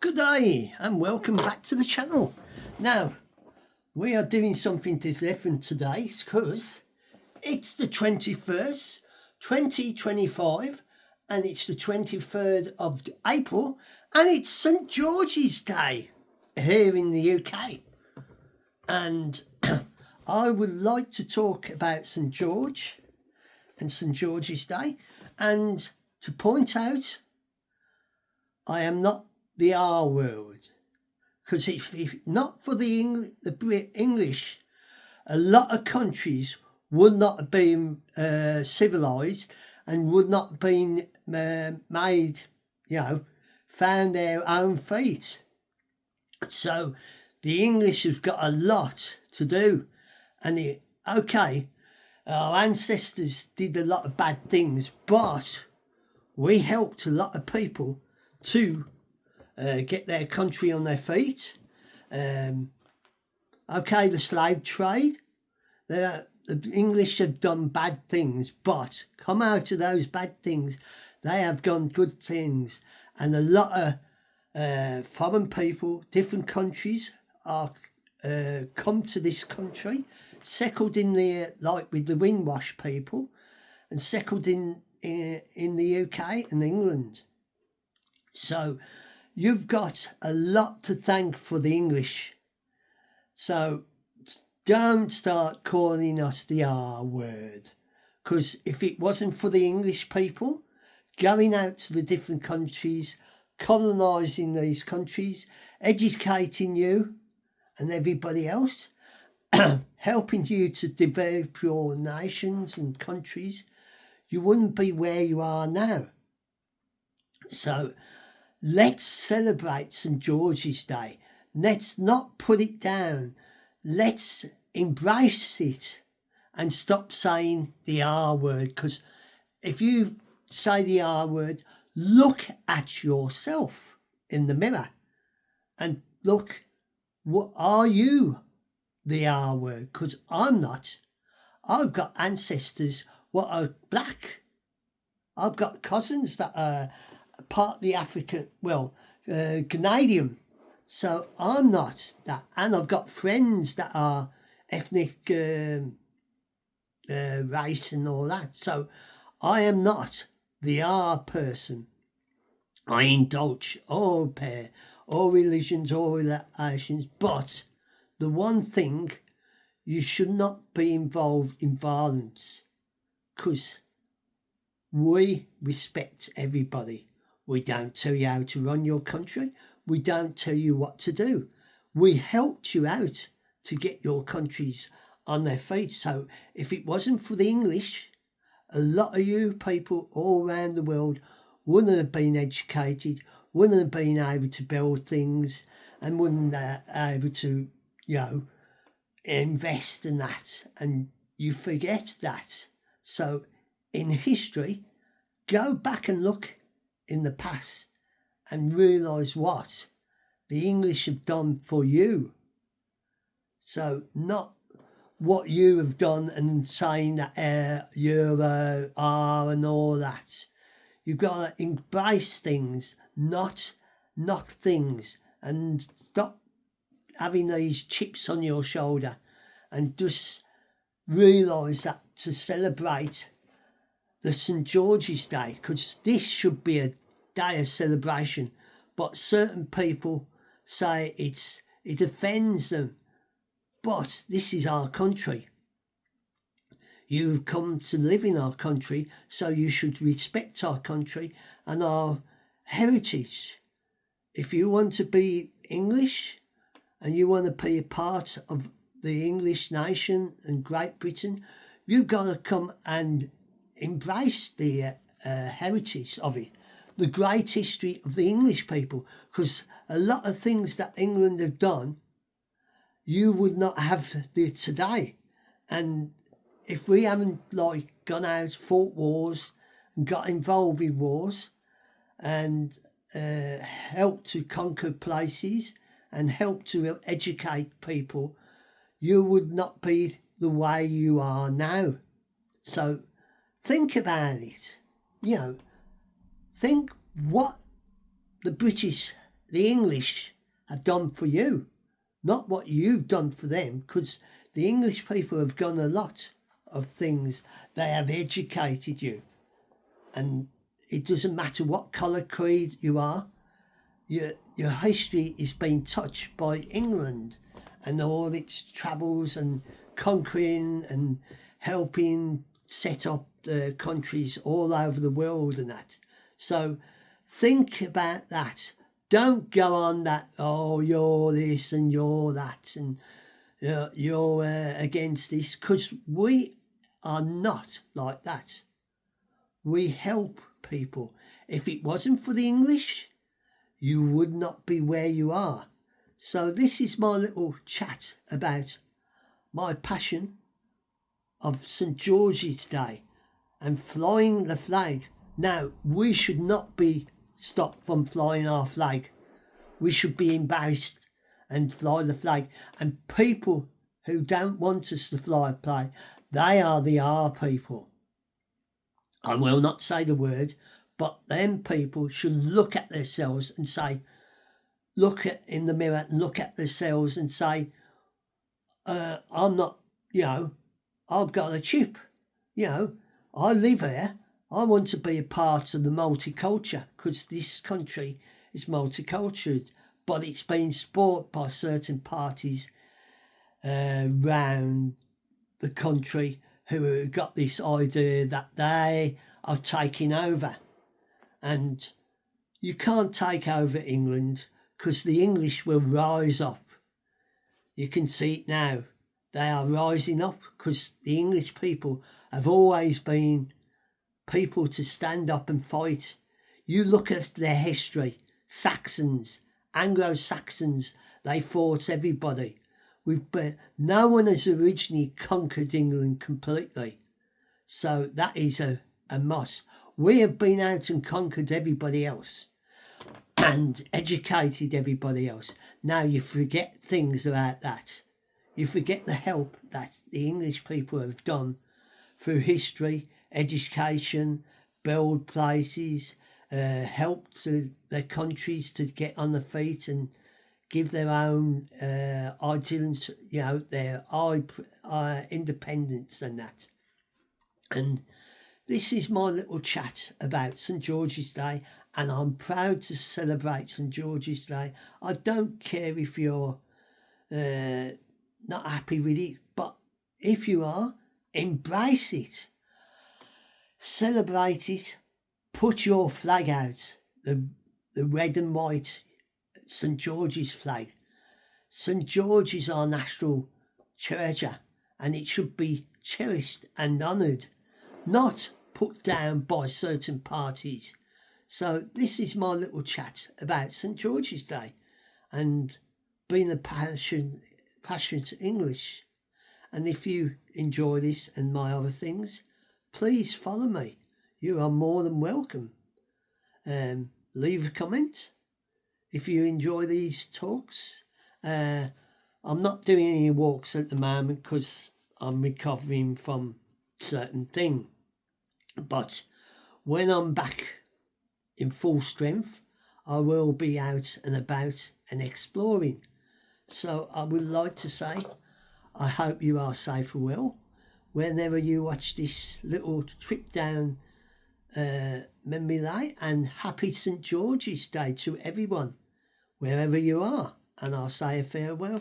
Good day and welcome back to the channel. Now, we are doing something different today because it's the 21st, 2025 and it's the 23rd of April and it's St George's Day here in the UK. And I would like to talk about St George and St George's Day and to point out I am not the R word, because if not for the English, a lot of countries would not have been civilized and would not have been made, found their own feet. So the English have got a lot to do, and our ancestors did a lot of bad things, but we helped a lot of people to get their country on their feet. The slave trade. The English have done bad things, but come out of those bad things, they have done good things. And a lot of foreign people, different countries, are come to this country, settled in there, like with the Windwash people, and settled in the UK and England. So you've got a lot to thank for the English. So don't start calling us the R word, because if it wasn't for the English people going out to the different countries, colonising these countries, educating you and everybody else, helping you to develop your nations and countries, you wouldn't be where you are now. So let's celebrate St George's Day. Let's not put it down. Let's embrace it and stop saying the R word, because if you say the R word, look at yourself in the mirror and look, what are you the R word? Because I'm not. I've got ancestors what are black. I've got cousins that are partly African, Canadian. So I'm not that. And I've got friends that are ethnic race and all that. So I am not the R person. I indulge all pair, all religions, all relations. But the one thing, you should not be involved in violence, because we respect everybody. We don't tell you how to run your country. We don't tell you what to do. We helped you out to get your countries on their feet. So if it wasn't for the English, a lot of you people all around the world wouldn't have been educated, wouldn't have been able to build things, and wouldn't have able to, invest in that. And you forget that. So in history, go back and look in the past and realise what the English have done for you. So not what you have done and saying that you're are and all that. You've got to embrace things, not knock things, and stop having these chips on your shoulder, and just realise that to celebrate the St George's Day, because this should be a day of celebration, but certain people say it offends them. But this is our country. You've come to live in our country, so you should respect our country and our heritage. If you want to be English and you want to be a part of the English nation and Great Britain, you've got to come and embrace the heritage of it, the great history of the English people, because a lot of things that England have done, you would not have today. And if we haven't gone out, fought wars and got involved with wars and helped to conquer places and helped to educate people, you would not be the way you are now. So think about it. Think what the British the English have done for you, not what you've done for them, because the English people have done a lot of things. They have educated you, and it doesn't matter what colour, creed you are, your history is being touched by England and all its travels and conquering and helping set up countries all over the world and that. So think about that. Don't go on that, oh, you're this and you're that and you're against this, because we are not like that. We help people. If it wasn't for the English, you would not be where you are. So this is my little chat about my passion of St. George's Day and flying the flag. Now, we should not be stopped from flying our flag. We should be embraced and fly the flag. And people who don't want us to fly a flag, they are the our people. I will not say the word, but them people should look at themselves and say, look in the mirror and look at themselves and say, I'm not, I've got a chip, I live here. I want to be a part of the multicultural, because this country is multicultural, but it's been spoilt by certain parties around the country who have got this idea that they are taking over. And you can't take over England, because the English will rise up. You can see it now. They are rising up, because the English people have always been people to stand up and fight. You look at their history, Saxons, Anglo-Saxons, they fought everybody. No one has originally conquered England completely. So that is a must. We have been out and conquered everybody else and educated everybody else. Now you forget things about that. You forget the help that the English people have done through history, education, build places, help to their countries to get on their feet and give their own ideals, their independence and that. And this is my little chat about St. George's Day, and I'm proud to celebrate St. George's Day. I don't care if you're not happy with it, but if you are, embrace it, celebrate it, put your flag out, the red and white St. George's flag. St. George is our national treasure, and it should be cherished and honoured, not put down by certain parties. So this is my little chat about St. George's Day and being a passionate English. And if you enjoy this and my other things, please follow me. You are more than welcome. Leave a comment if you enjoy these talks. I'm not doing any walks at the moment because I'm recovering from certain thing. But when I'm back in full strength, I will be out and about and exploring. So I would like to say, I hope you are safe and well whenever you watch this little trip down memory lane, and happy St. George's Day to everyone, wherever you are. And I'll say a farewell.